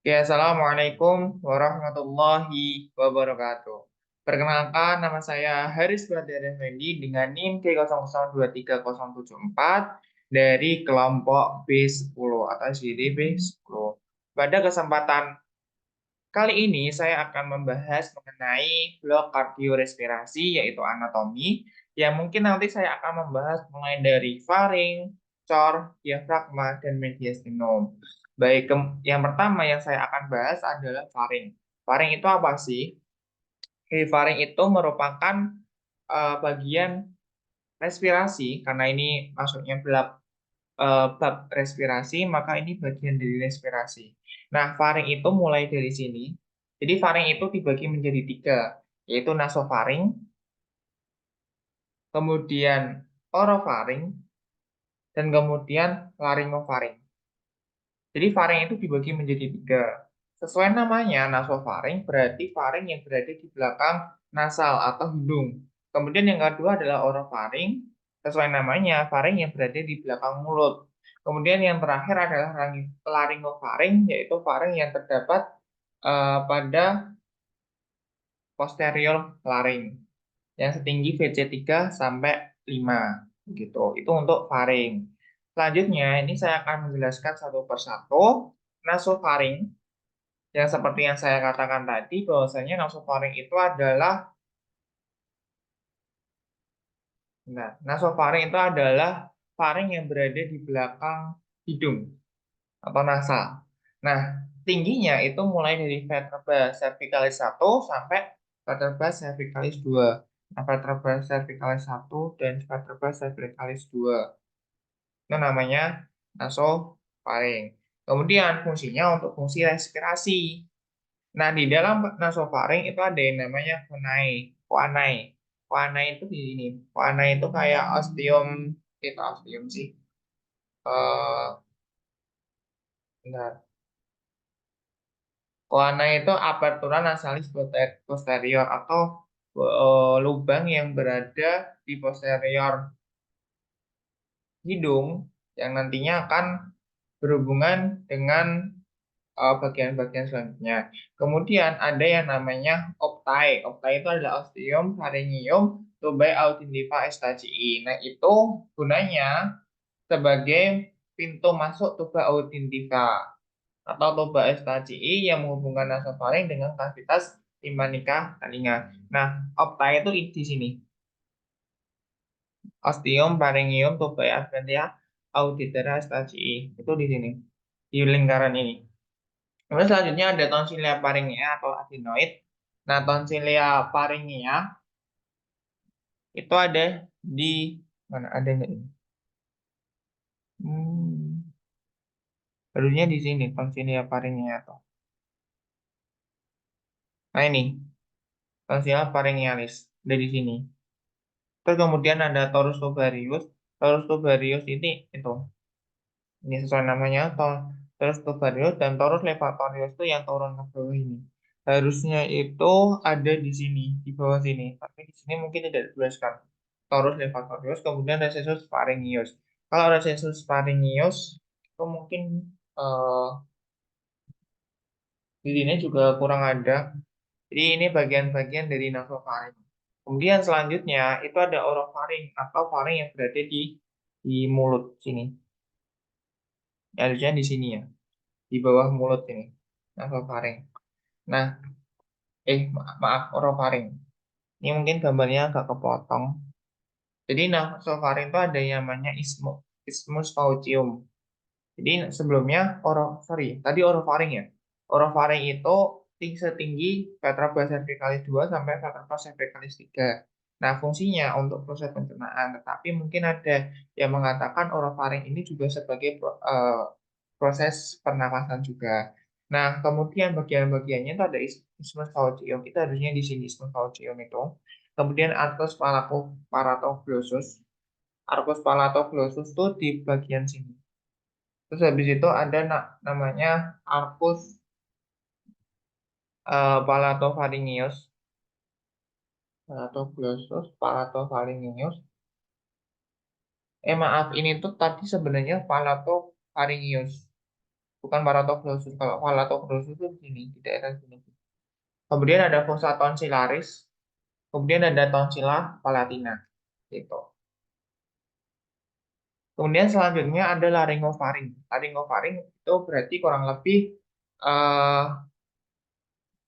Ya, Assalamualaikum warahmatullahi wabarakatuh. Perkenalkan, nama saya Haris Pradana Effendi dengan NIM K00230774 dari kelompok B10 atau SGD B10. Pada kesempatan kali ini, saya akan membahas mengenai blok kardiorespirasi, yaitu anatomi, yang mungkin nanti saya akan membahas mulai dari faring, cor, diafragma, dan mediastinum. Baik, yang pertama yang saya akan bahas adalah faring. Faring itu apa sih? Faring itu merupakan bagian respirasi, karena ini masuknya bab respirasi, maka ini bagian dari respirasi. Nah, faring itu mulai dari sini. Jadi faring itu dibagi menjadi tiga, yaitu nasofaring, kemudian orofaring, dan kemudian laringofaring. Jadi faring itu dibagi menjadi tiga. Sesuai namanya, nasofaring berarti faring yang berada di belakang nasal atau hidung. Kemudian yang kedua adalah orofaring, sesuai namanya, faring yang berada di belakang mulut. Kemudian yang terakhir adalah laringofaring, yaitu faring yang terdapat pada posterior laring yang setinggi VC3 sampai 5 gitu. Itu untuk faring. Selanjutnya ini saya akan menjelaskan satu persatu nasofaring yang seperti yang saya katakan tadi bahwasanya nasofaring itu adalah nasofaring itu adalah faring yang berada di belakang hidung atau nasal. Nah, tingginya itu mulai dari vertebra cervicalis 1 sampai vertebra cervicalis 2. Nah, vertebra cervicalis 1 dan vertebra cervicalis 2. Itu namanya nasofaring. Kemudian fungsinya untuk fungsi respirasi. Nah, di dalam nasofaring itu ada yang namanya choanae. Choanae. Choanae itu di sini. Choanae itu kayak ostium, itu ostium sih. Bentar. Choana itu apertura nasalis posterior atau lubang yang berada di posterior hidung yang nantinya akan berhubungan dengan bagian-bagian selanjutnya. Kemudian ada yang namanya optai. Optai itu adalah ostium pharyngeum tubae auditiva stagii. Nah, itu gunanya sebagai pintu masuk tuba auditiva atau loba stagii yang menghubungkan nasofaring dengan kavitas timpanika telinga. Nah, opta itu di sini. Ostium, pharyngeum, tubae adventitia, auditera stagii. Itu di sini. Di lingkaran ini. Kemudian selanjutnya ada tonsilia pharyngea atau adenoid. Nah, tonsilia pharyngea itu ada di mana adanya ini? Hmm, harusnya di sini tonsilia pharyngea tuh. Nah, ini tonsilia pharyngealis ada di sini. Terus kemudian ada Taurus tubarius. Taurus tubarius ini sesuai namanya Taurus tubarius dan Taurus levatorius itu yang turun ke bawah ini. Harusnya itu ada di sini, di bawah sini. Tapi di sini mungkin tidak dijelaskan. Taurus levatorius, kemudian Rhesus pharyngeus. Kalau Rhesus pharyngeus itu mungkin eh, di sini juga kurang ada. Jadi ini bagian-bagian dari nasofaring. Kemudian selanjutnya itu ada orofaring atau faring yang berada di mulut sini. Ya, harusnya di sini ya, di bawah mulut ini. Nasofaring. Nah, maaf, orofaring. Ini mungkin gambarnya agak kepotong. Jadi nasofaring itu ada yang namanya isthmus faucium. Jadi sebelumnya tadi orofaring ya. Orofaring itu setinggi vertebra cervicalis 2 sampai vertebra cervicalis 3. Nah, fungsinya untuk proses pencernaan, tetapi mungkin ada yang mengatakan orofaring ini juga sebagai proses pernapasan juga. Nah, kemudian bagian-bagiannya itu ada isthmus faucium. Itu harusnya di sini isthmus faucium itu. Kemudian arcus palatoglossus. Arcus palatoglossus itu di bagian sini. Terus habis itu ada namanya arcus palatopharyngeus, palatoglossus, palatopharyngeus. Maaf, ini tuh tadi sebenarnya palatopharyngeus. bukan paratoplosus. Kalau paratoplosus itu di sini, di daerah sini. Kemudian ada fossa tonsillaris, kemudian ada tonsilla palatina, gitu. Kemudian selanjutnya ada laryngofaring. Laryngofaring itu berarti eh,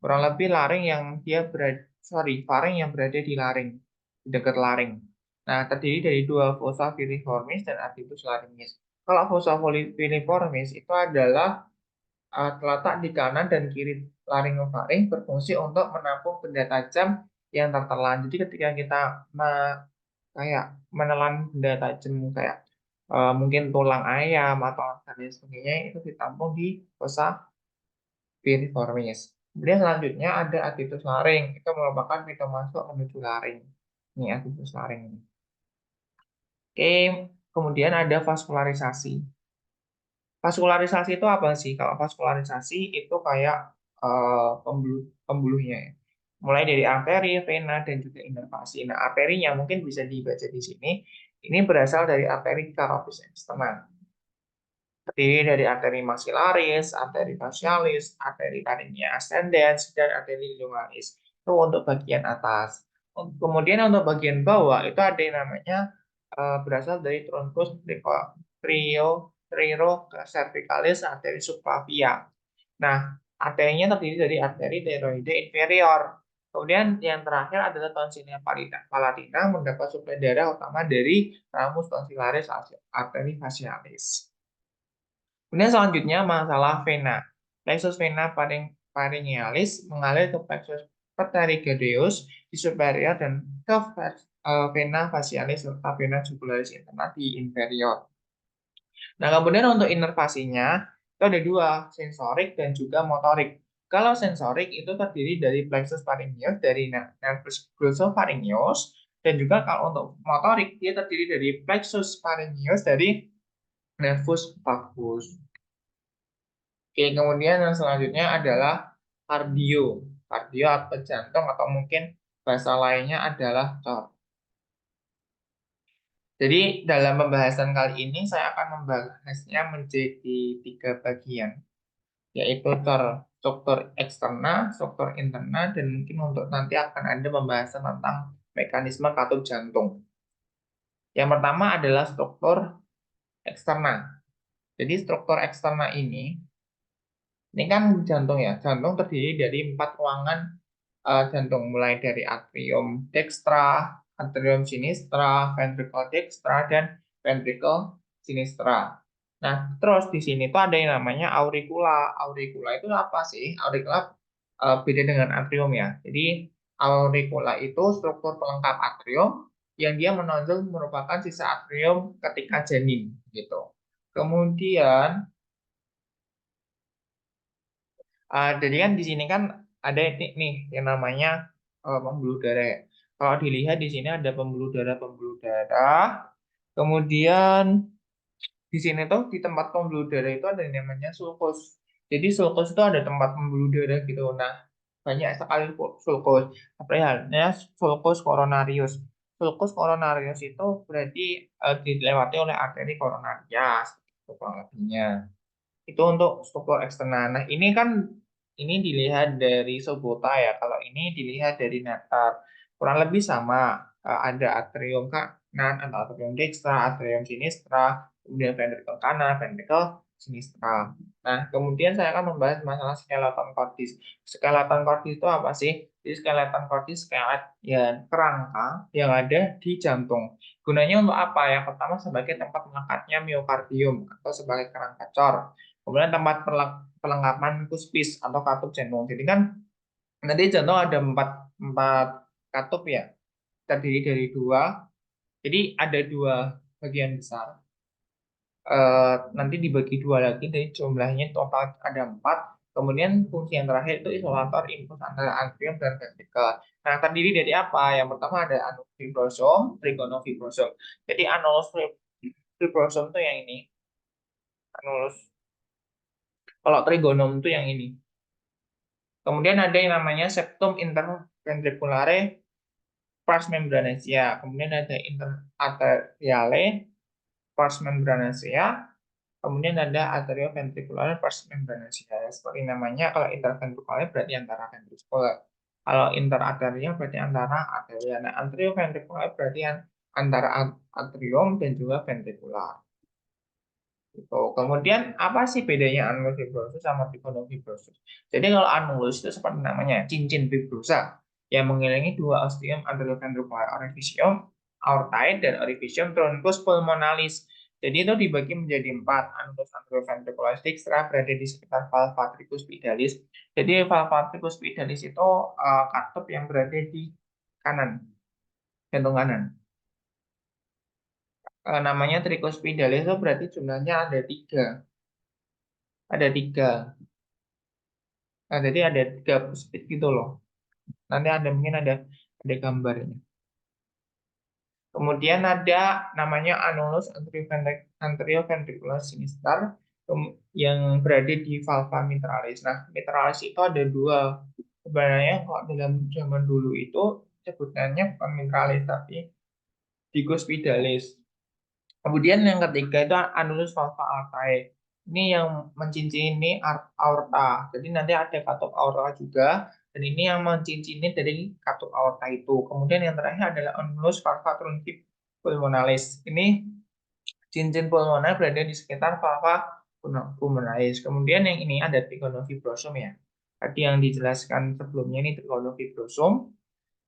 kurang lebih laring yang dia berada, faring yang berada di laring, di dekat laring. Nah, terdiri dari dua fossa filiformis dan adipus laringes. Kalau fossa filiformis itu adalah terletak di kanan dan kiri laryngofaring, berfungsi untuk menampung benda tajam yang tertelan. Jadi ketika kita kayak menelan benda tajam kayak mungkin tulang ayam atau dan lain sebagainya, itu ditampung di fossa piriformis. Kemudian selanjutnya ada adipus laring. Itu merupakan pintu masuk menuju laring. Ini adipus laring. Oke, kemudian ada vaskularisasi. Vaskularisasi itu apa sih? Kalau vaskularisasi itu kayak pembuluhnya ya. Mulai dari arteri, vena, dan juga inervasi. Nah, arterinya mungkin bisa dibaca di sini. Ini berasal dari arteri carotis externa. Terdiri dari arteri maxillaris, arteri facialis, arteri taringnya ascendens, dan arteri lumbaris. Itu untuk bagian atas. Kemudian untuk bagian bawah itu ada yang namanya berasal dari truncus trio cervicalis arteri subclavia. Nah, arterinya terdiri dari arteri thyroide inferior. Kemudian yang terakhir adalah tonsillia palatina mendapat suplai darah utama dari ramus tonsillaris arteri facialis. Kemudian selanjutnya masalah vena. Plexus vena pharyngealis mengalir ke plexus pterygoideus di superior dan ke vena facialis serta vena jugularis interna di inferior. Nah, kemudian untuk inervasinya itu ada dua, sensorik dan juga motorik. Kalau sensorik itu terdiri dari plexus pharyngeus dari nervus glossopharyngeus dan juga kalau untuk motorik dia terdiri dari plexus pharyngeus dari nervus vagus. Oke, kemudian yang selanjutnya adalah kardio. Kardio atau jantung atau mungkin bahasa lainnya adalah cor. Jadi dalam pembahasan kali ini saya akan membahasnya menjadi tiga bagian, yaitu cor struktur eksterna, struktur interna, dan mungkin untuk nanti akan ada pembahasan tentang mekanisme katup jantung. Yang pertama adalah struktur eksterna. Jadi struktur eksterna ini kan jantung ya. Jantung terdiri dari 4 ruangan jantung, mulai dari atrium dextra, atrium sinistra, ventricle dextra, dan ventricle sinistra. Nah, terus di sini tuh ada yang namanya auricula. Auricula itu apa sih? Auricula beda dengan atrium ya. Jadi auricula itu struktur pelengkap atrium yang dia menonjol merupakan sisa atrium ketika janin gitu. Kemudian jadi kan di sini kan ada nih yang namanya pembuluh darah ya. Kalau dilihat di sini ada pembuluh darah. Kemudian di sini tuh di tempat pembuluh darah itu ada yang namanya sulcus. Jadi sulcus itu ada tempat pembuluh darah gitu. Nah, banyak sekali sulcus. Apa halnya sulcus coronarius. Sulcus coronarius itu berarti dilewati oleh arteri koronaria, itu kurang lebihnya. Itu untuk struktur eksternal. Nah, ini kan ini dilihat dari Sobota ya. Kalau ini dilihat dari Natar. Kurang lebih sama. Ada atrium kanan atau atrium dextra, atrium sinistra, kemudian ventricle kanan, ventricle sinistra. Nah, kemudian saya akan membahas masalah skeleton cordis. Skeleton cordis itu apa sih? Jadi skeleton cordis skelet ya kerangka yang ada di jantung. Gunanya untuk apa? Yang pertama sebagai tempat melekatnya miokardium atau sebagai kerangka cor. Kemudian tempat perlengkapan kuspis atau katup jantung. Jadi kan nanti jantung ada empat katup ya, terdiri dari dua. Jadi ada dua bagian besar. Nanti dibagi dua lagi, dari jumlahnya total ada empat. Kemudian fungsi yang terakhir itu isolator impuls antara atrium dan ventricle. Nah, terdiri dari apa? Yang pertama ada anulus fibrosom, trigonofibrosom. Jadi anulus fibrosom itu yang ini. Anulus. Kalau trigonom itu yang ini. Kemudian ada yang namanya septum interventriculare pars membranacea. Kemudian ada interarteriale pars membranacea. Kemudian ada atrioventricular pars membranosa. Seperti namanya, kalau interventrikular berarti antara ventrikular. Kalau interarterial berarti antara arteria. Nah, atrioventrikular berarti antara atrium dan juga ventrikular. Gitu. Kemudian apa sih bedanya anulus fibrosus sama trigonofibrosus? Jadi kalau anulus itu seperti namanya cincin fibrosa yang mengelilingi dua ostium anteroventricular orificium aortae dan orificium truncus pulmonalis. Jadi itu dibagi menjadi empat. Anulus anteroventricular dextra berada di sekitar valva tricuspidalis. Jadi valva tricuspidalis itu katup yang berada di kanan, jantung kanan. Namanya tricuspidalis itu berarti jumlahnya ada tiga. Ada tiga. Nah, jadi ada tiga speed gitu loh. Nanti ada mungkin ada gambarnya. Kemudian ada namanya anulus anterioventricular sinister yang berada di valva mitralis. Nah, mitralis itu ada dua. Sebenarnya kalau dalam zaman dulu itu sebutannya bukan mitralis tapi digospidalis. Kemudian yang ketiga itu anulus valva aortae. Ini yang mencincini aorta. Jadi nanti ada katup aorta juga. Dan ini yang mencincini dari katup aorta itu. Kemudian yang terakhir adalah anulus valva trunci pulmonalis. Ini cincin pulmoner berada di sekitar valva pulmonalis. Kemudian yang ini ada trigonofibrosum ya. Tadi yang dijelaskan sebelumnya ini trigonofibrosum.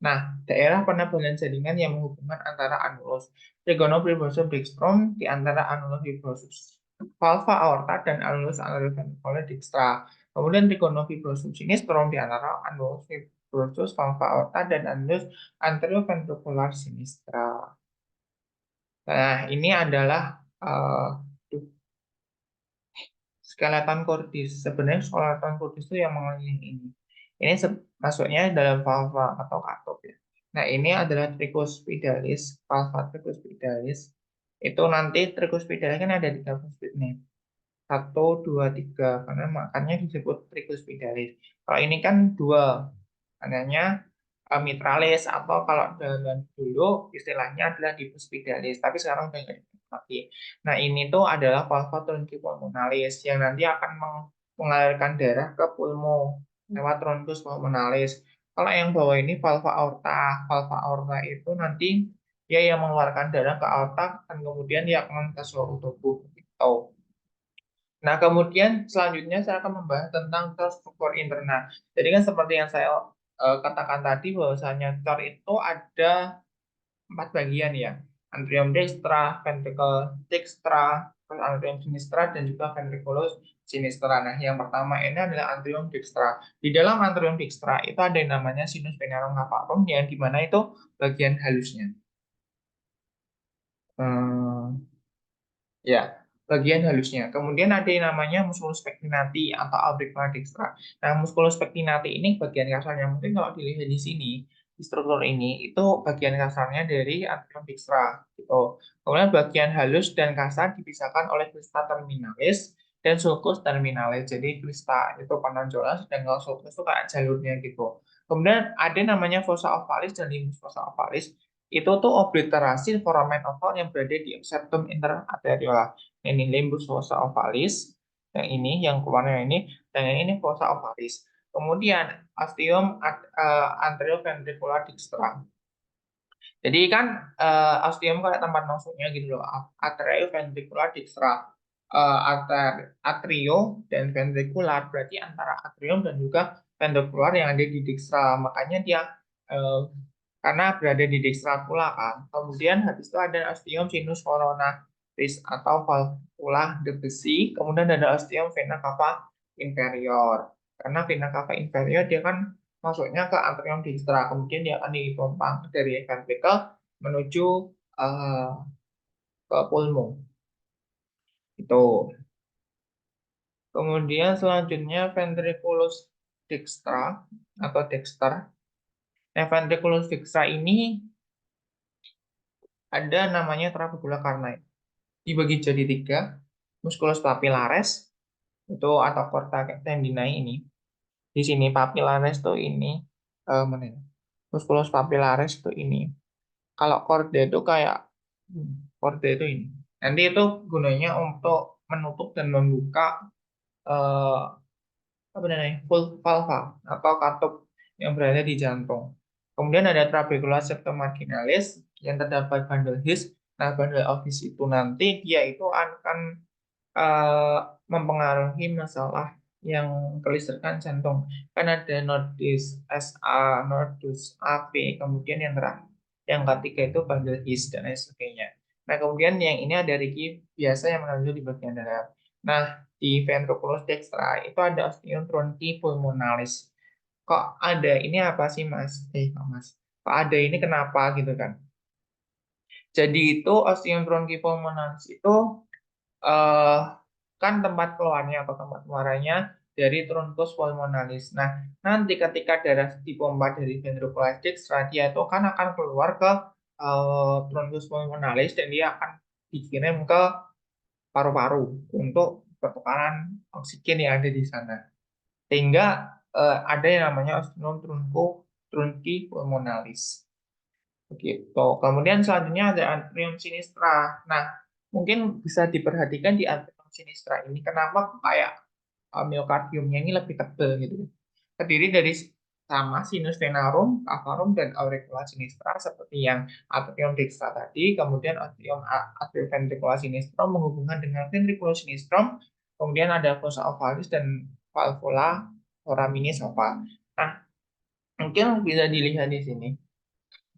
Nah, daerah penebalan jaringan yang menghubungkan antara anulus trigonofibrosus dextrum di antara anulus fibrosus valva aorta dan anulus anteroventricular dextra. Kemudian trigonofibrosus sinistrum di antara anulus fibrosus valva aorta dan anulus anteroventricular sinistra. Nah, ini adalah skeleton cordis. Sebenarnya skeleton cordis itu yang mengelilingi ini. Ini masuknya dalam valva atau katup ya. Nah, ini adalah tricuspidalis, valva tricuspidalis. Itu nanti tricuspidalis kan ada tiga speed nih. Satu, dua, tiga. Karena makanya disebut tricuspidalis. Kalau ini kan dua. Namanya mitralis atau kalau zaman dulu istilahnya adalah dipuspidalis. Tapi sekarang udah nggak lagi. Nah, ini tuh adalah valva truncipulmonalis yang nanti akan mengalirkan darah ke pulmo lewat truncus pulmonalis. Kalau yang bawah ini valva aorta. Valva aorta itu nanti dia yang mengeluarkan darah ke aorta dan kemudian dia akan ke seluruh tubuh. Gitu. Nah, kemudian selanjutnya saya akan membahas tentang struktur internal. Jadi kan seperti yang saya katakan tadi bahwasanya cor itu ada empat bagian ya. Antrium dextra, ventricle dextra, terus antrium sinistra dan juga ventriculus sinistra. Nah, yang pertama ini adalah antrium dextra. Di dalam antrium dextra itu ada yang namanya sinus venerum cavarum yang dimana itu bagian halusnya. Hmm, Ya, bagian halusnya. Kemudian ada yang namanya musculus pectinati atau auricular dextra. Nah, musculus pectinati ini bagian kasarnya. Mungkin kalau dilihat di sini, di struktur ini, itu bagian kasarnya dari atrium dextra. Gitu. Kemudian bagian halus dan kasar dipisahkan oleh crista terminalis dan sulcus terminalis. Jadi crista itu penonjolan, sedangkan sulcus itu kayak jalurnya gitu. Kemudian ada namanya fossa ovalis dan limbus fossa ovalis itu tuh obliterasi foramen oval yang berada di septum interarteriola. Ini limbus fossa ovalis, yang ini, yang keluarnya ini, dan yang ini fossa ovalis. Kemudian ostium anterioventricular dextra. Jadi kan ostium kayak tempat masuknya gitu loh. Atrioventricular dextra. Atrio dan ventricular berarti antara atrium dan juga ventricular yang ada di dextra. Makanya dia eh, karena berada di dextra pula kan. Kemudian habis itu ada ostium sinus coronaris atau valvula de Bessy. Kemudian ada ostium vena cava inferior. Karena vena cava inferior dia kan masuknya ke antrium dextra. Kemudian dia akan dipompa dari ventricle menuju eh, ke pulmo. Itu. Kemudian selanjutnya ventriculus dextra atau dexter. Nah, ventriculus dextra ini ada namanya trabecula carni. Dibagi jadi tiga, musculus papillaris itu atau corta tendinae ini. Di sini papillaris tuh ini mana ya? Musculus papillaris tuh ini. Kalau chorda itu kayak chorda itu ini. Nanti itu gunanya untuk menutup dan membuka eh, apa namanya full valva atau katup yang berada di jantung. Kemudian ada trabekula septum marginalis yang terdapat bandul his. Nah, bandul of his itu nanti dia itu akan eh, mempengaruhi masalah yang kelistrikan jantung. Kan ada nodus SA, nodus AP, kemudian yang terakhir, yang ketiga itu bandul his dan lain sebagainya. Nah, kemudian yang ini ada Ricky biasa yang menonjol di bagian dalam. Nah, di ventriculus dextra itu ada ostium tronchi pulmonalis. Kok ada ini apa sih Mas? Kok Mas. Kok ada ini kenapa gitu kan? Jadi itu ostium tronchi pulmonalis itu eh, kan tempat keluarnya atau tempat muaranya dari truncus pulmonalis. Nah, nanti ketika darah dipompa dari ventriculus dextra, dia itu kan akan keluar ke truncus pulmonalis dan dia akan dikirim ke paru-paru untuk pertukaran oksigen yang ada di sana. Sehingga ada yang namanya ostium tronchi pulmonalis. Begitu. Kemudian selanjutnya ada atrium sinistra. Nah, mungkin bisa diperhatikan di atrium sinistra ini kenapa kayak miokardiumnya ini lebih tebal gitu. Terdiri dari sama sinus venarum, cavarum, dan auricula sinistra seperti yang atrium dextra tadi. Kemudian atrioventricular sinistrum menghubungkan dengan ventriculus sinistrum. Kemudian ada fossa ovalis dan valvula foraminis ova. Nah, mungkin bisa dilihat di sini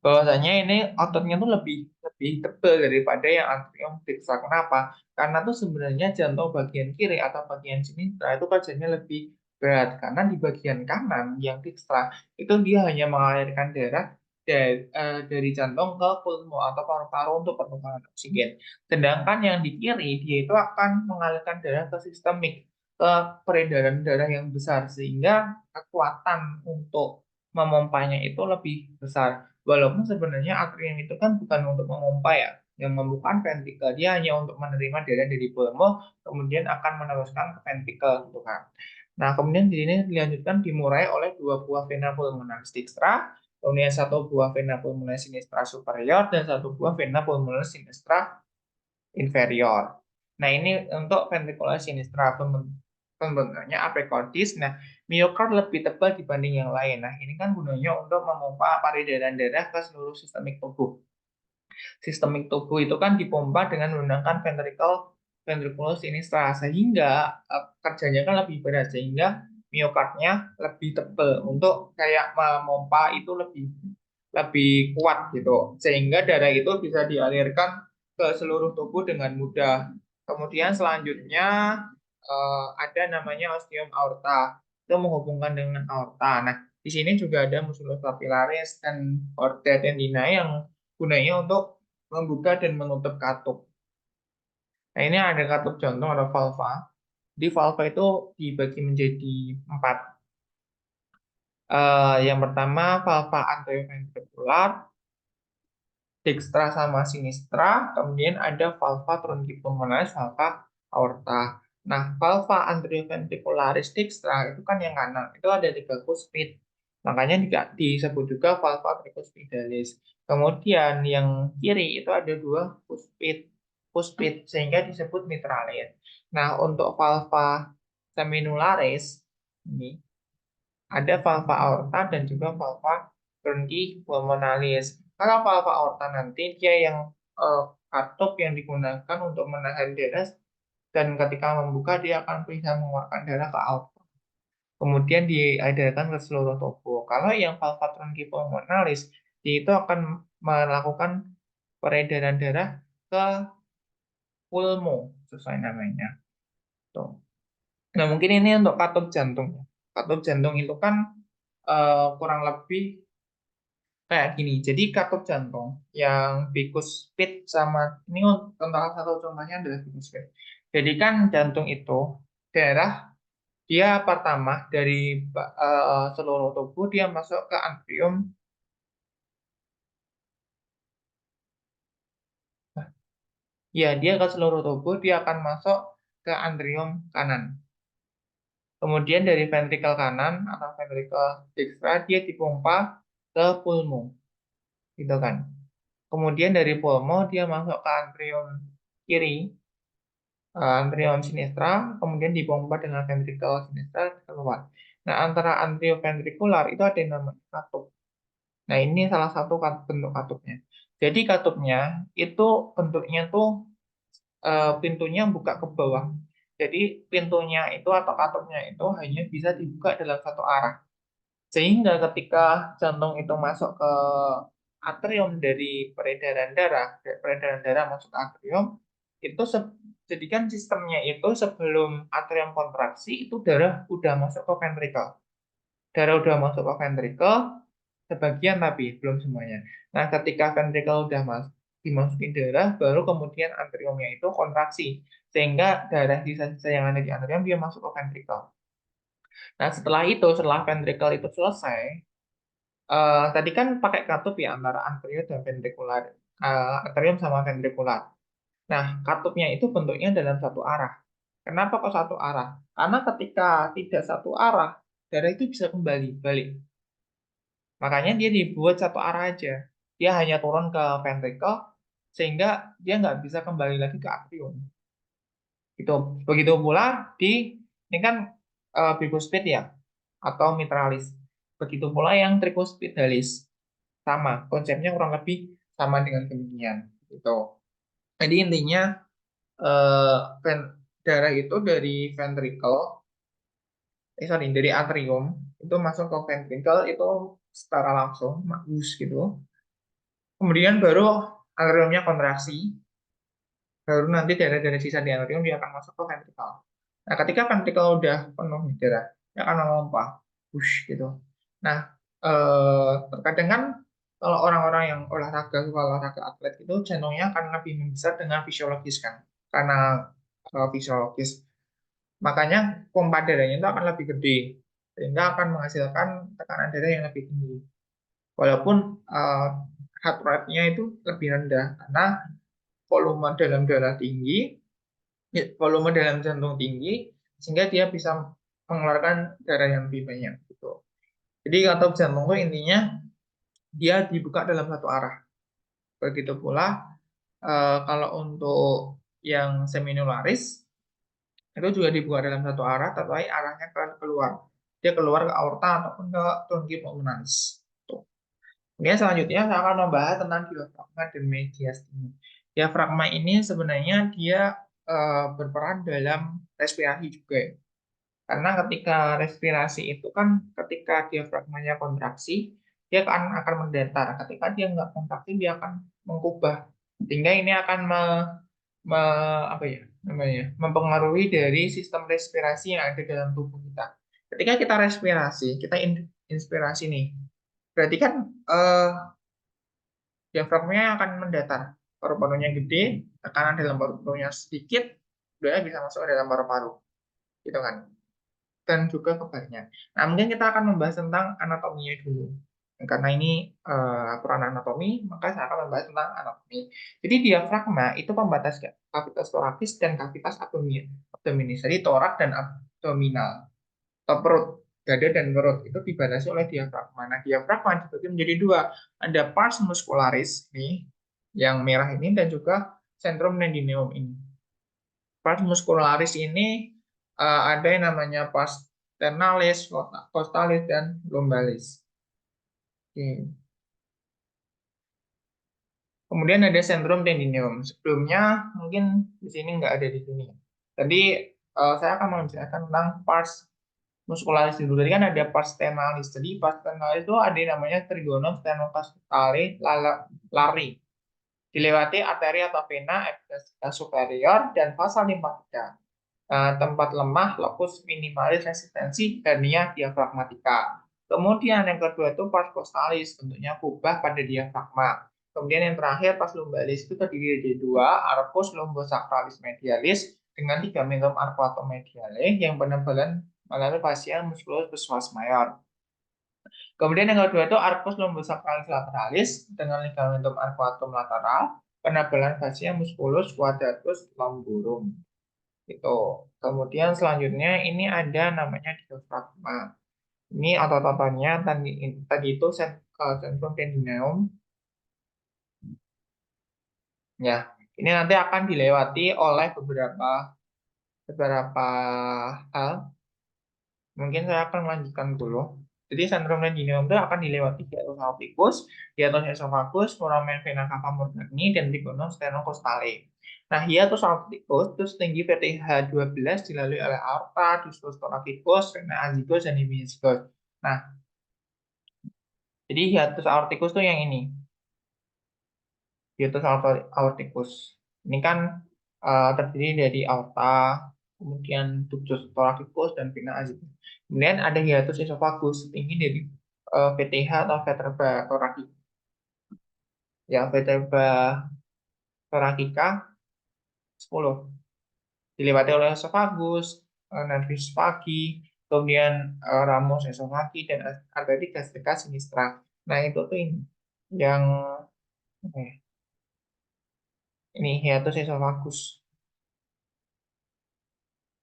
bahwasanya ini ototnya tuh lebih lebih tebal daripada yang atrium dextra. Kenapa? Karena tuh sebenarnya jantung bagian kiri atau bagian sinistra itu kerjanya lebih berat karena di bagian kanan yang dextra itu dia hanya mengalirkan darah dari jantung ke pulmo atau paru-paru untuk pertukaran oksigen. Sedangkan yang di kiri dia itu akan mengalirkan darah ke sistemik, ke peredaran darah yang besar sehingga kekuatan untuk memompanya itu lebih besar. Walaupun sebenarnya atrium itu kan bukan untuk memompa ya, yang membuka ventrikel dia hanya untuk menerima darah dari pulmo, kemudian akan meneruskan ke ventrikel gitu kan. Nah, kemudian di sini dilanjutkan dimurai oleh dua buah vena pulmonalis dextra, kemudian satu buah vena pulmonalis sinistra superior dan satu buah vena pulmonalis sinistra inferior. Nah, ini untuk ventricular sinistra pembentukannya aprekortis. Nah, miokard lebih tebal dibanding yang lain. Nah, ini kan gunanya untuk memompa peredaran darah ke seluruh sistemik tubuh. Sistemik tubuh itu kan dipompa dengan menggunakan ventriculus sinistra sehingga kerjanya kan lebih berat sehingga miokardnya lebih tebal untuk kayak memompa itu lebih lebih kuat gitu sehingga darah itu bisa dialirkan ke seluruh tubuh dengan mudah. Kemudian selanjutnya ada namanya ostium aorta itu menghubungkan dengan aorta. Nah, di sini juga ada musculus papillaris dan aorta tendina yang gunanya untuk membuka dan menutup katup. Nah, ini ada katup jantung, ada valva. Di valva itu dibagi menjadi empat. Yang pertama valva anteroventricular, dextra sama sinistra, kemudian ada valva truncipulmonalis, valva aorta. Nah, valva anteroventricularis dextra itu kan yang kanan, itu ada tiga kuspit. Makanya disebut juga valva tricuspidalis. Kemudian yang kiri itu ada dua kuspit sehingga disebut mitralis. Nah, untuk valva seminularis ini ada valva aorta dan juga valva bronchipulmonalis. Kalau valva aorta nanti dia yang katup yang digunakan untuk menahan darah dan ketika membuka dia akan bisa mengeluarkan darah ke aorta. Kemudian diedarkan ke seluruh tubuh. Kalau yang valva bronchipulmonalis dia itu akan melakukan peredaran darah ke pulmo sesuai namanya. Tuh. Nah, mungkin ini untuk katup jantung. Katup jantung itu kan kurang lebih kayak gini. Jadi katup jantung yang bikuspid sama ini contoh satu contohnya adalah bikuspid. Jadi kan jantung itu darah dia pertama dari seluruh tubuh dia masuk ke atrium. Ya, dia ke seluruh tubuh dia akan masuk ke atrium kanan. Kemudian dari ventrikel kanan atau ventrikel dextra dia dipompa ke pulmo, gitu kan. Kemudian dari pulmo dia masuk ke atrium kiri. anterior sinistra, kemudian dipompa dengan ventricle sinistra keluar. Nah, antara anterioventrikular itu ada yang namanya katup. Nah, ini salah satu bentuk katupnya. Jadi katupnya itu bentuknya tuh pintunya buka ke bawah. Jadi pintunya itu atau katupnya itu hanya bisa dibuka dalam satu arah. Sehingga ketika jantung itu masuk ke atrium dari peredaran darah masuk ke atrium, itu jadi kan sistemnya itu sebelum atrium kontraksi itu darah udah masuk ke ventricle. Darah udah masuk ke ventricle, sebagian tapi belum semuanya. Nah, ketika ventricle udah dimasukin darah, baru kemudian atriumnya itu kontraksi. Sehingga darah sisa-sisa yang ada di atrium dia masuk ke ventricle. Nah, setelah ventricle itu selesai, tadi kan pakai katup ya antara anterior dan ventrikular, atrium sama ventrikular. Nah, katupnya itu bentuknya dalam satu arah. Kenapa kok satu arah? Karena ketika tidak satu arah, darah itu bisa kembali balik. Makanya dia dibuat satu arah aja. Dia hanya turun ke ventricle, sehingga dia nggak bisa kembali lagi ke atrium. Gitu. Begitu pula ini kan bicuspid ya, atau mitralis. Begitu pula yang tricuspidalis. Sama, konsepnya kurang lebih sama dengan demikian. Gitu. Jadi intinya eh, darah itu dari ventricle, dari atrium itu masuk ke ventricle itu secara langsung, magus gitu. Kemudian baru atriumnya kontraksi, baru nanti darah-darah sisa di atrium dia akan masuk ke ventricle. Nah, ketika ventricle udah penuh nih darah, dia akan memompah, push gitu. Nah, terkadang kan kalau orang-orang yang olahraga atlet itu jantungnya akan lebih membesar dengan fisiologis kan, karena fisiologis. Makanya pompa darahnya itu akan lebih gede, sehingga akan menghasilkan tekanan darah yang lebih tinggi. Walaupun heart rate-nya itu lebih rendah, karena volume dalam darah tinggi, volume dalam jantung tinggi, sehingga dia bisa mengeluarkan darah yang lebih banyak. Gitu. Jadi katup jantung itu intinya dia dibuka dalam satu arah. Begitu pula kalau untuk yang seminularis, itu juga dibuka dalam satu arah, tetapi arahnya keluar. Dia keluar ke aorta ataupun ke bronchi pulmonalis. Tuh. Kemudian selanjutnya saya akan membahas tentang diafragma dan mediastinum. Diafragma ini sebenarnya dia berperan dalam respirasi juga ya. Karena ketika respirasi itu kan ketika diafragmanya kontraksi, dia akan mendatar. Ketika dia nggak kontraksi, dia akan mengubah. Sehingga ini akan apa ya namanya mempengaruhi dari sistem respirasi yang ada dalam tubuh kita. Ketika kita respirasi, kita inspirasi nih, berarti kan eh, diafragmanya akan mendatar. Paru-parunya gede, tekanan dalam paru-parunya sedikit, udara bisa masuk ke dalam paru-paru, gitu kan? Dan juga kebarnya. Nah, mungkin kita akan membahas tentang anatominya dulu. Karena ini Quran anatomi, maka saya akan membahas tentang anatomi. Jadi diafragma itu pembatas kavitas torakis dan kavitas abdominis. Jadi torak dan abdominal atau perut, dada dan perut itu dibatasi oleh diafragma. Nah, diafragma dibagi menjadi dua. Ada pars muscularis nih, yang merah ini, dan juga centrum tendineum ini. Pars muscularis ini ada yang namanya pars sternalis, costalis, dan lumbalis. Oke. Kemudian ada sentrum tendineum. Sebelumnya mungkin di sini nggak ada di sini. Jadi saya akan menjelaskan tentang pars muscularis dulu. Tadi kan ada pars sternalis. Jadi pars sternalis itu ada yang namanya trigonum sternocastale lari. Dilewati arteri atau vena epigastrica superior dan vasa limpatica. Tempat lemah locus minimalis resistensi hernia diafragmatika. Kemudian yang kedua itu pars costalis, bentuknya kubah pada diafragma. Kemudian yang terakhir pars lumbalis itu terdiri dari dua, arcus lumbosacralis medialis dengan ligamentum arcuatum mediale yang penebalan melalui fascia musculus psoas major. Kemudian yang kedua itu arcus lumbosacralis lateralis dengan ligamentum arcuatum lateral, penebalan fascia musculus quadratus lumborum. Itu. Kemudian selanjutnya ini ada namanya diafragma. Ini otot-ototnya tadi itu centrum tendineum. Ya, ini nanti akan dilewati oleh beberapa beberapa hal. Mungkin saya akan melanjutkan dulu. Jadi sentrum dan gineum itu akan dilewati hiatus aorticus, hiatus esophagus, foramen vena cava morgagni, dan trigonum sternocostale. Nah, hiatus aorticus itu setinggi VTH 12 dilalui oleh aorta, ductus thoracic, vena azygos, dan hemiazygos. Nah, jadi hiatus aorticus itu yang ini, hiatus aorticus. Ini kan terdiri dari aorta, kemudian ductus thoracic dan vena azygos. Kemudian ada hiatus esophagus tinggi dari VTH atau vertebra thoracic. Ya, vertebra thoracica 10 dilewati oleh esophagus, nervus vagi, kemudian ramus esofagi dan arteri gastrica sinistra. Nah, itu tuh ini yang ini hiatus esophagus.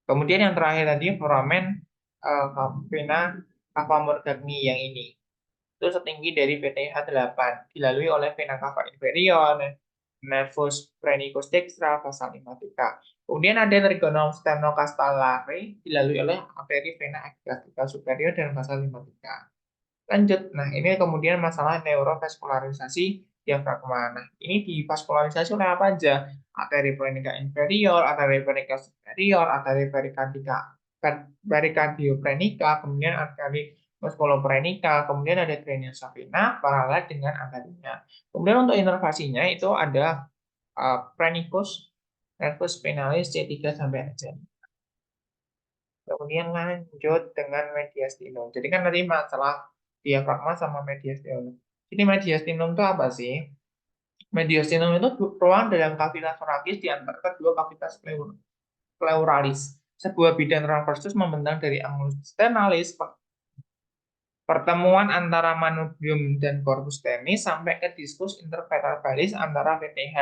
Kemudian yang terakhir tadi foramen vena cava morgagni yang ini. Itu setinggi dari VTH 8, dilalui oleh vena cava inferior, nervus phrenicus dextra, vasa lymphatica. Kemudian ada trigonum sternocastalare, dilalui oleh arteri vena gastrica superior dan vasa lymphatica. Lanjut, nah ini kemudian masalah neurovaskularisasi diafragma. Nah, ini divaskularisasi oleh apa aja? Arteri plenica inferior, arteri plenica superior, arteri perikardioprenica, kemudian arteri muskuloprenica, kemudian ada drainase vena paralel dengan arterinya. Kemudian untuk inervasinya itu ada prenicus, nervus spinalis C3 sampai C. Kemudian lanjut dengan mediastinum. Jadi kan tadi masalah diafragma sama mediastinum. Jadi mediastinum itu apa sih? Mediastinum itu ruang dalam kavitas thoracis di antara kedua kavitas pleuralis. Sebuah bidang transversus membentang dari angulus sternalis, pertemuan antara manubrium dan corpus tenis sampai ke diskus intervertebralis antara VTH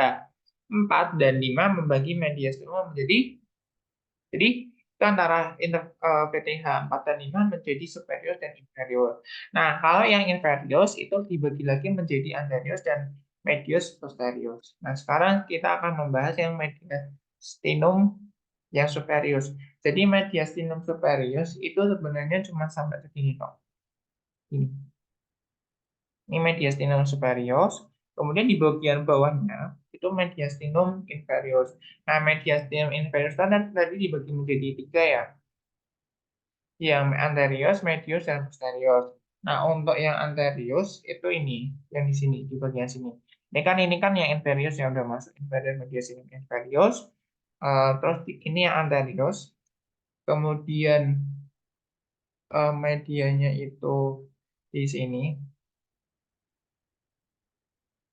4 dan 5 membagi mediastinum menjadi jadi itu antara PTH 4 dan 5 menjadi superior dan inferior. Nah, kalau yang inferior itu dibagi lagi menjadi anterior dan medius posterior. Nah, sekarang kita akan membahas yang mediastinum yang superior. Jadi mediastinum superior itu sebenarnya cuma sampai segini kok. Ini mediastinum superior. Kemudian di bagian bawahnya itu mediastinum inferior. Nah, mediastinum inferior tadi dibagi menjadi 3 ya. Yang anterior, medius, dan posterior. Nah, untuk yang anterior itu ini, yang di sini, di bagian sini. Ini kan yang inferior yang udah masuk inferior, medius, inferior. Terus ini yang anterior. Kemudian medianya itu di sini.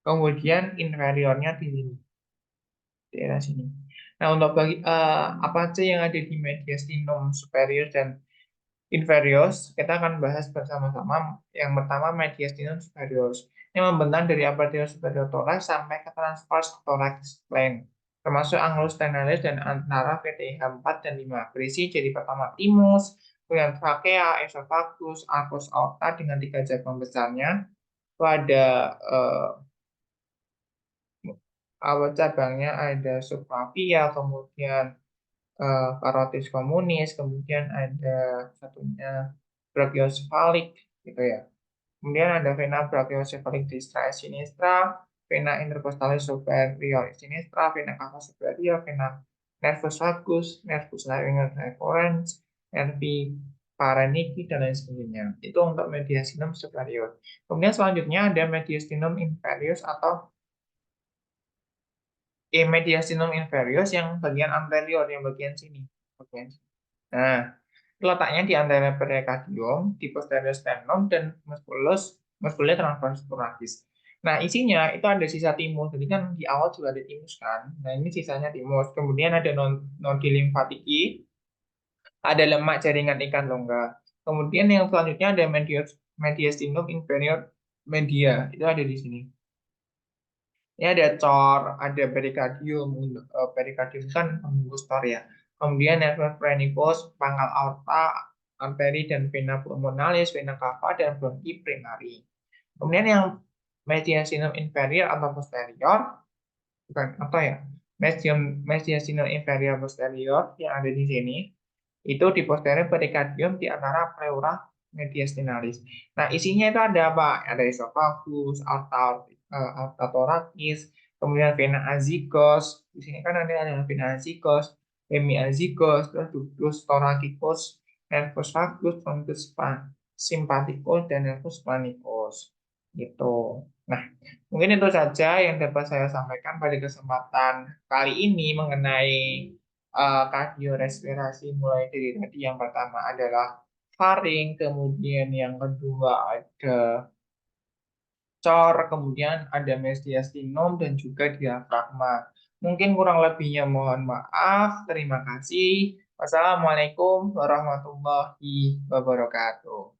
Kemudian inferiornya di sini, daerah sini. Nah, untuk apa aja yang ada di mediastinum superior dan inferius, kita akan bahas bersama-sama. Yang pertama, mediastinum superius. Ini membentang dari aperture superior thorax sampai ke transverse thorax plane, termasuk angulus ternalis dan antara VTH 4 dan 5. Berisi jadi pertama timus, kemudian trachea, esophagus, arcus aorta dengan 3 cabang besarnya. Itu ada cabangnya ada subclavia, kemudian carotis communis, kemudian ada satunya brachiocephalic gitu ya. Kemudian ada vena brachiocephalic destra sinistra, vena intercostalis superior sinistra, vena cava superior, vena nervus vagus, nervus laryngeus efferens, nervi paraniki dan lain sebagainya. Itu untuk mediastinum superior. Kemudian selanjutnya ada mediastinum inferior atau mediastinum inferior yang bagian anterior, yang bagian sini. Bagian sini. Nah, letaknya di antara pericardium, di posterior sternum, dan musculus transversus thoracis. Nah, isinya itu ada sisa timus. Jadi kan di awal juga ada timus kan. Nah, ini sisanya timus. Kemudian ada nodi limfatiki, ada lemak jaringan ikan longga. Kemudian yang selanjutnya ada mediastinum inferior media. Itu ada di sini. Ini ada cor, ada perikardium. Perikardium kan pembungkus cor ya. Kemudian nervus phrenicus, pangkal aorta, arteri dan vena pulmonalis, vena cava, dan bronchi primary. Kemudian yang mediastinum inferior atau posterior, bukan atau ya, mediastinal inferior posterior yang ada di sini, itu di posterior perikardium di antara pleura mediastinalis. Nah, isinya itu ada apa? Ada esophagus, aorta thoracis, kemudian vena azygos. Di sini kan ada vena azygos, hemiazygos, terus ductus thoracicus, nervus vagus, frontus sympathicus, dan nervus planicus. Gitu. Nah, mungkin itu saja yang dapat saya sampaikan pada kesempatan kali ini mengenai kardiorespirasi, mulai dari tadi yang pertama adalah faring, kemudian yang kedua ada cor, kemudian ada mediastinum dan juga diafragma. Mungkin kurang lebihnya mohon maaf. Terima kasih. Wassalamualaikum warahmatullahi wabarakatuh.